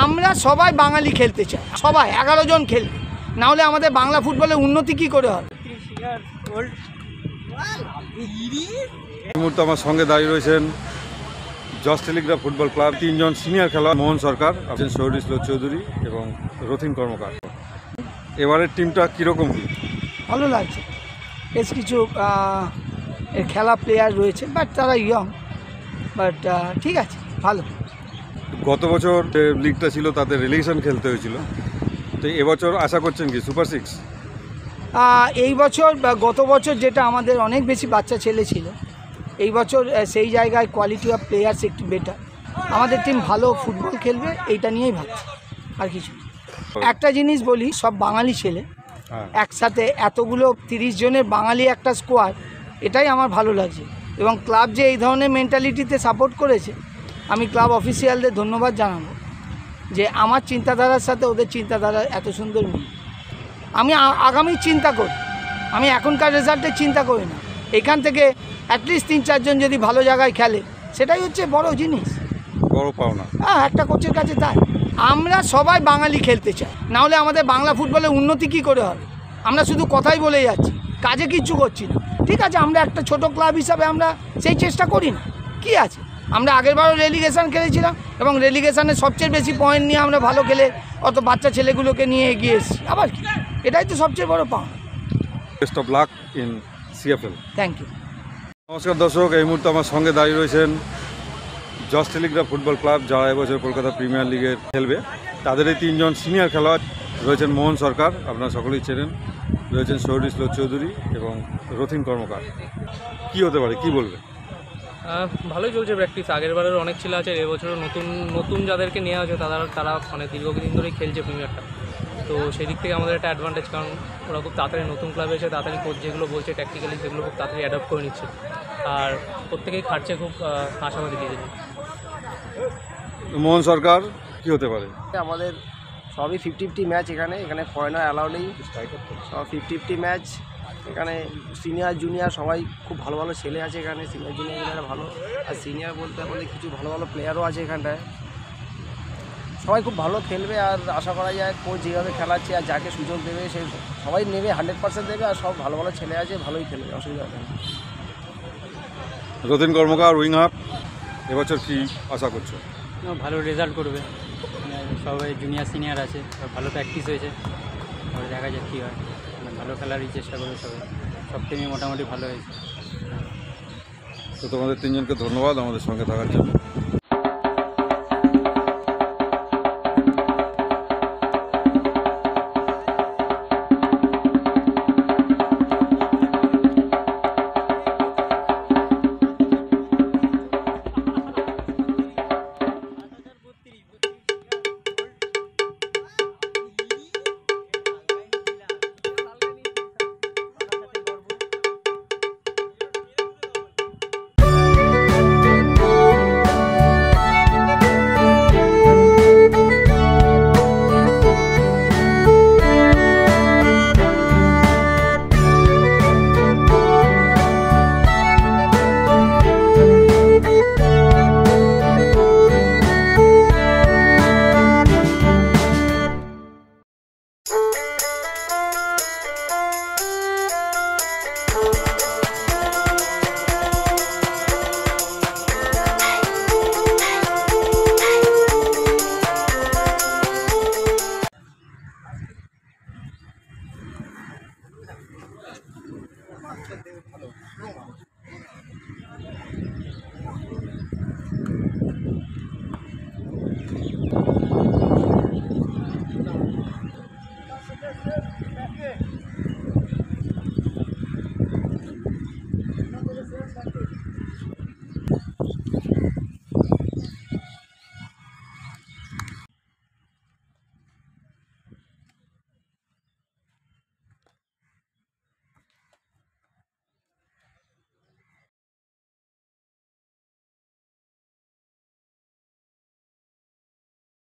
আমরা সবাই বাঙালি খেলতে চাই, সবাই 11 জন খেলবে, না হলে আমাদের বাংলা ফুটবলের উন্নতি কি করে হবে? এই মুহূর্তে আমার সঙ্গে দাঁড়িয়ে রয়েছেন জজ টেলিগ্রাফ ফুটবল ক্লাব 3 জন সিনিয়র খেলোয়াড়, মোহন সরকার, আছেন শহীদ ইসলাম চৌধুরী এবং রথিন কর্মকার। এবারের টিমটা কীরকম? ভালো লাগছে, বেশ কিছু খেলা প্লেয়ার রয়েছে, বাট তারা ইয়ং, বাট ঠিক আছে, ভালো। গত বছর যে লিগটা ছিল তাতে রিলেগেশন খেলতে হয়েছিল, তো এবছর আশা করছেন কি সুপার 6? এই বছর বা গত বছর যেটা আমাদের অনেক বেশি বাচ্চা ছেলে ছিল, এই বছর সেই জায়গায় কোয়ালিটি অফ প্লেয়ার্স একটু বেটার। আমাদের টিম ভালো ফুটবল খেলবে, এইটা নিয়েই ভাবছি, আর কিছু। একটা জিনিস বলি, সব বাঙালি ছেলে একসাথে এতগুলো 30 জনের বাঙালি একটা স্কোয়াড, এটাই আমার ভালো লাগছে। এবং ক্লাব যে এই ধরনের মেন্টালিটিতে সাপোর্ট করেছে, আমি ক্লাব অফিসিয়ালদের ধন্যবাদ জানাবো যে আমার চিন্তাধারার সাথে ওদের চিন্তাধারা এত সুন্দর মিল। আমি আগামী চিন্তা করি, আমি এখনকার রেজাল্টের চিন্তা করি না। এখান থেকে অ্যাটলিস্ট 3-4 জন যদি ভালো জায়গায় খেলে, সেটাই হচ্ছে বড় জিনিস, বড় পাওনা। একটা কোচের কাছে তাই। আমরা সবাই বাঙালি খেলতে চাই, না হলে আমাদের বাংলা ফুটবলের উন্নতি কি করে হবে? আমরা শুধু কথাই বলে যাচ্ছি, কাজে কিচ্ছু করছি না। ঠিক আছে, আমরা একটা ছোট ক্লাব হিসাবে আমরা সেই চেষ্টা করি না, কি আছে? আমরা আগেরবারও রেলিগেশন খেলেছিলাম এবং রেলিগেশনে সবচেয়ে বেশি পয়েন্ট নিয়ে আমরা ভালো খেলে অত বাচ্চা ছেলেগুলোকে নিয়ে এগিয়ে এসেছি। আবার কি, এটাই তো সবচেয়ে বড় পাওয়া। Best of luck in CFL. Thank you. নমস্কার দর্শক, এই মুহূর্তে আমার সঙ্গে দাঁড়িয়ে রয়েছেন জজ টেলিগ্রাফ ফুটবল ক্লাব, যারা এবছর কলকাতা প্রিমিয়ার লিগে খেলবে। তাদের এই 3 জন সিনিয়র খেলোয়াড় রয়েছেন মোহন সরকার, আপনারা সকলেই চেনেন, রয়েছেন শহীদ ইসলাম চৌধুরী এবং রথিন কর্মকার। কি হতে পারে, কি বলবে? ভালোই চলছে প্র্যাকটিস, আগের বারের অনেক ছেলে আছে, এবছরও নতুন যাদেরকে নেওয়া আছে তারা মানে দীর্ঘদিন ধরেই খেলছে প্রিমিয়ারটা, তো সেই দিক থেকে আমাদের একটা অ্যাডভান্টেজ, কারণ ওরা খুব তাড়াতাড়ি নতুন ক্লাবে এসে তাড়াতাড়ি কোচ যেগুলো বলছে ট্যাকটিক্যালি সেগুলো খুব তাড়াতাড়ি অ্যাডাপ্ট করে নিচ্ছে, আর প্রত্যেকেই খাটছে, খুব আশাবাদী দিয়েছে। মোহন সরকার কি হতে পারে? আমাদের সবই 50-50 ম্যাচ, এখানে ফরেনার অ্যালাউ নেই, সব 50-50 ম্যাচ। এখানে সিনিয়র জুনিয়র সবাই খুব ভালো ভালো ছেলে আছে এখানে, সিনিয়র জুনিয়র ভালো, আর সিনিয়র বলতে কিছু ভালো ভালো প্লেয়ারও আছে এখানটায়। সবাই খুব ভালো খেলবে, আর আশা করা যায় কোচ যেভাবে খেলাচ্ছে আর যাকে সুযোগ দেবে সে সবাই নেবে, 100% দেবে, আর সব ভালো ভালো ছেলে আছে, ভালোই খেলবে, অসুবিধা নেই। রথিন কর্মকার উইং হাফ, এবছর কি আশা করছো? ভালো রেজাল্ট করবে, সবাই জুনিয়র সিনিয়র আছে, ভালো প্র্যাকটিস হয়েছে, এবার দেখা যাক কী হয়। ভালো খেলারই চেষ্টা করবে সবাই, সব টিমই মোটামুটি ভালো হয়েছে। তো তোমাদের 3 জনকে ধন্যবাদ আমাদের সঙ্গে থাকার জন্য।